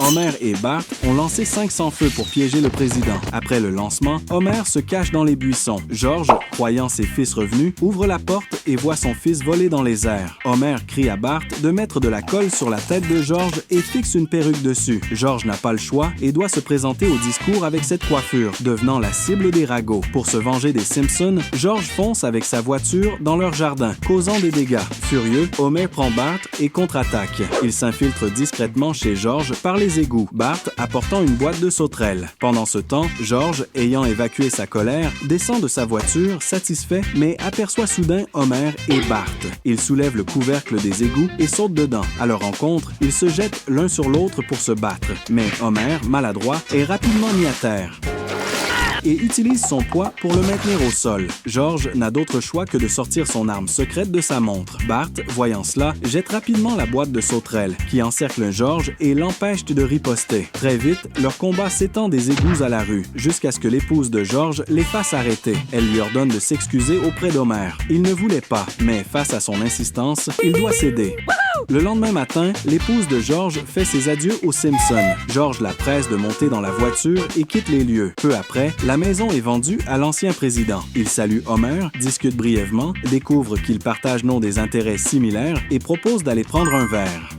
Homer et Bart ont lancé 500 feux pour piéger le président. Après le lancement, Homer se cache dans les buissons. George, croyant ses fils revenus, ouvre la porte et voit son fils voler dans les airs. Homer crie à Bart de mettre de la colle sur la tête de George et fixe une perruque dessus. George n'a pas le choix et doit se présenter au discours avec cette coiffure, devenant la cible des ragots. Pour se venger des Simpsons, George fonce avec sa voiture dans leur jardin, causant des dégâts. Furieux, Homer prend Bart et contre-attaque. Il s'infiltre discrètement chez George par les égouts, Bart apportant une boîte de sauterelles. Pendant ce temps, George, ayant évacué sa colère, descend de sa voiture, satisfait, mais aperçoit soudain Homer et Bart. Il soulève le couvercle des égouts et saute dedans. À leur rencontre, ils se jettent l'un sur l'autre pour se battre. Mais Homer, maladroit, est rapidement mis à terre et utilise son poids pour le maintenir au sol. George n'a d'autre choix que de sortir son arme secrète de sa montre. Bart, voyant cela, jette rapidement la boîte de sauterelles, qui encercle George et l'empêche de riposter. Très vite, leur combat s'étend des égouts à la rue, jusqu'à ce que l'épouse de George les fasse arrêter. Elle lui ordonne de s'excuser auprès d'Homer. Il ne voulait pas, mais face à son insistance, il doit céder. Le lendemain matin, l'épouse de George fait ses adieux aux Simpsons. George la presse de monter dans la voiture et quitte les lieux. Peu après, la maison est vendue à l'ancien président. Il salue Homer, discute brièvement, découvre qu'ils partagent non des intérêts similaires et propose d'aller prendre un verre.